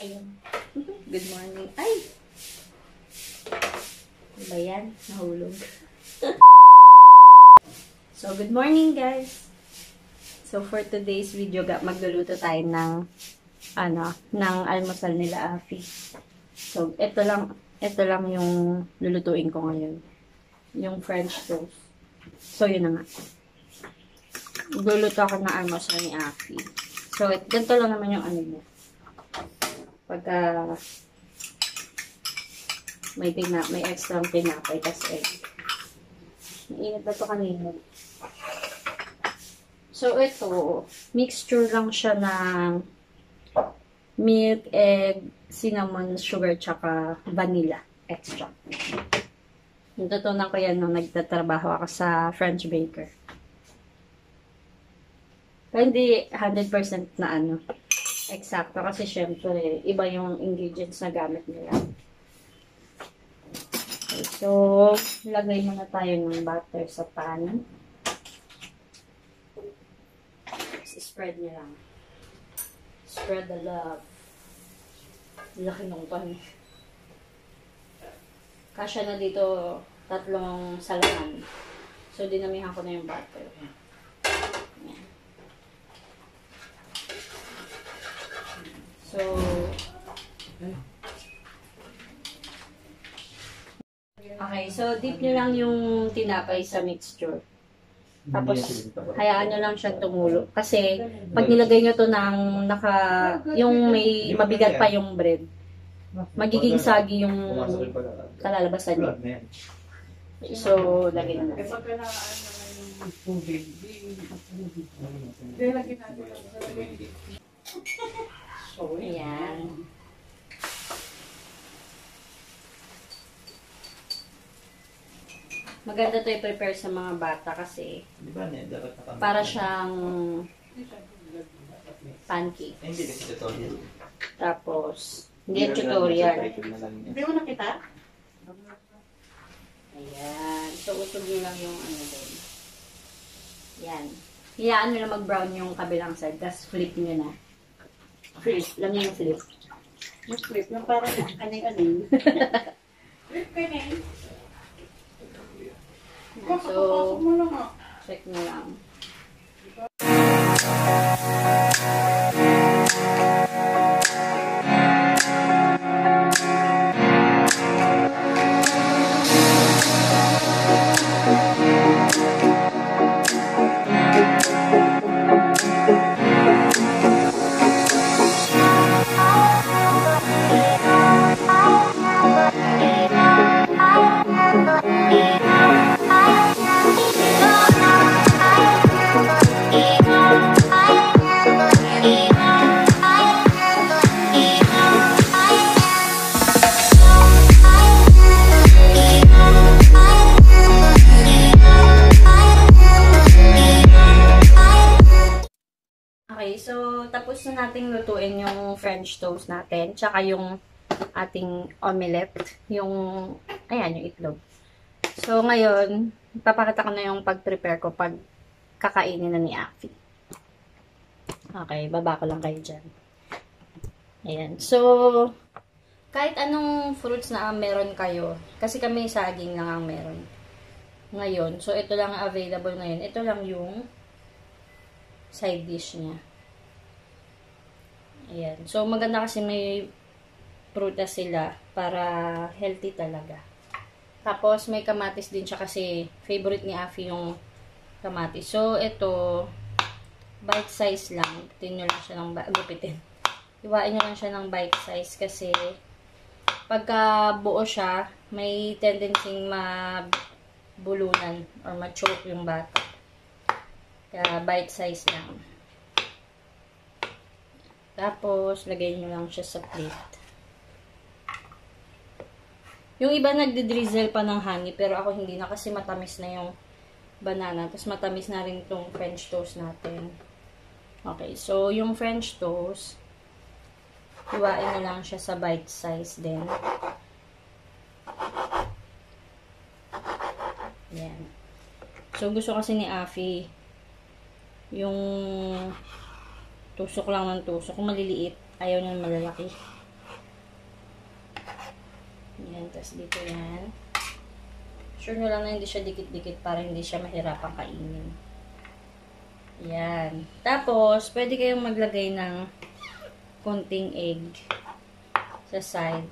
Ayun. Good morning. Ay! Ano ba yan? Nahulog. So, good morning guys. So, for today's video, magluluto tayo ng ng almusal nila Afi. So, ito lang yung lulutuin ko ngayon. Yung French toast. So, yun na nga. Luluto ako ng almusal ni Afi. So, ganito lang naman yung niya. Pagka may extra pinapay, tas egg. Mainit na to kanina. So, ito, mixture lang siya ng milk, egg, cinnamon, sugar, tsaka vanilla extract. Natutunan ko yan nung nagtatrabaho ako sa French baker. Pero hindi 100% na eksakto kasi syempre iba yung ingredients na gamit nila. Okay, so, lagay muna tayo ng butter sa pan. Spread niya lang. Spread the love. Laki ng pan. Kasya na dito 3 salaman. So, dinamihan ko na yung butter. Ayan. So, okay. So, dip nyo lang yung tinapay sa mixture. Tapos, hayaan nyo lang siyang tumulo. Kasi, pag nilagay nyo to ng yung may mabigat pa yung bread, magiging sagi yung kalalabasan niya. So, lagay na natin. Ayan. Maganda to i-prepare sa mga bata kasi para siyang pancake. Hindi kasi tutorial. Tapos, hindi tutorial. Hindi mo nakita? Ayan. So, usog nyo lang yung doon. Ayan. Hiyaan nyo lang mag-brown yung kabilang side. Tapos, flip nyo na. Flip. Alam nyo yung flip. Yung flip, yung parang kaning-aning. Flip ka na eh. So, check nyo lang. Okay, so tapos na nating lutuin yung French toast natin, tsaka yung ating omelette, yung yung itlog. So ngayon, ipapakita ko na yung pag-prepare ko pag kakainin na ni Afi. Okay, baba ko lang kayo dyan. Ayan. So, kahit anong fruits na meron kayo, kasi kami saging lang ang meron ngayon. So, ito lang available ngayon. Ito lang yung side dish niya. Ayan. So, maganda kasi may prutas sila para healthy talaga. Tapos, may kamatis din siya kasi favorite ni Afi yung kamatis. So, ito, bite size lang. Gupitin nyo lang siya ng gupitin. Iwain nyo lang siya ng bite size kasi pagka buo siya, may tendency mabulunan or ma-choke yung bata. Kaya bite size lang. Tapos, lagay nyo lang siya sa plate. Yung iba nagdi-drizzle pa ng honey, pero ako hindi na kasi matamis na yung banana. Tapos matamis na rin itong French toast natin. Okay, so yung French toast, iwain na lang siya sa bite size din. Ayan. So, gusto kasi ni Afi, yung tusok lang ng tusok. Kung maliliit, ayaw niya malalaki. Yan, tapos dito yan. Sure nyo lang na hindi siya dikit-dikit para hindi siya mahirapang kainin. Yan. Tapos, pwede kayong maglagay ng konting egg sa side.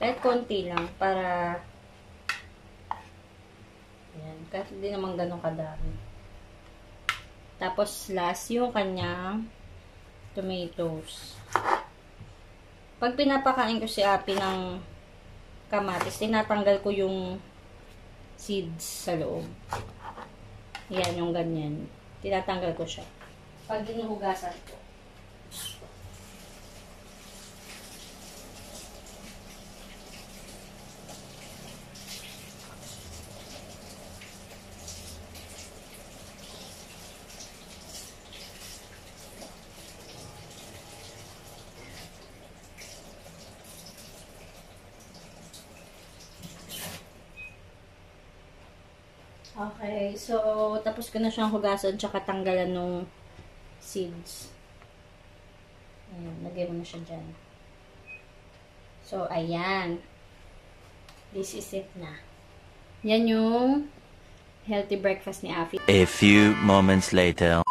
Kahit konti lang para yan, kahit hindi naman ganun kadami. Tapos, last, yung kanyang tomatoes. Pag pinapakain ko si Api ng kamatis, tinatanggal ko yung seeds sa loob. Yan, yung ganyan. Tinatanggal ko siya. Pag ginuhugasan ko. Okay, so tapos ko na siyang hugasan tsaka tanggalan ng seeds. Ayan, lagay mo na siya dyan. So, ayan. This is it na. Yan yung healthy breakfast ni Afi. A few moments later.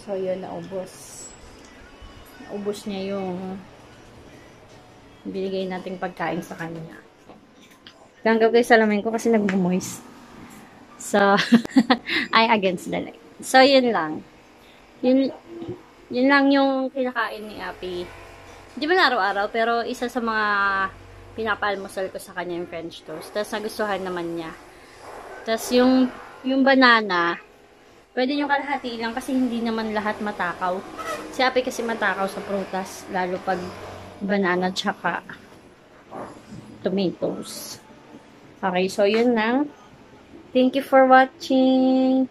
So, yun, naubos. Naubos niya yung binigay nating pagkain sa kanya. Ganggaw kayo salamin ko kasi nag-moist. So, I against the light. So, yun lang. Yun lang yung kinakain ni Api. Hindi ba na araw-araw, pero isa sa mga pinapaalmusal ko sa kanya yung French toast. Tapos, nagustuhan naman niya. Tapos, yung banana, pwede nyo kalahati lang kasi hindi naman lahat matakaw. Si Api kasi matakaw sa prutas, lalo pag banana tsaka tomatoes. Okay, so yun na. Thank you for watching.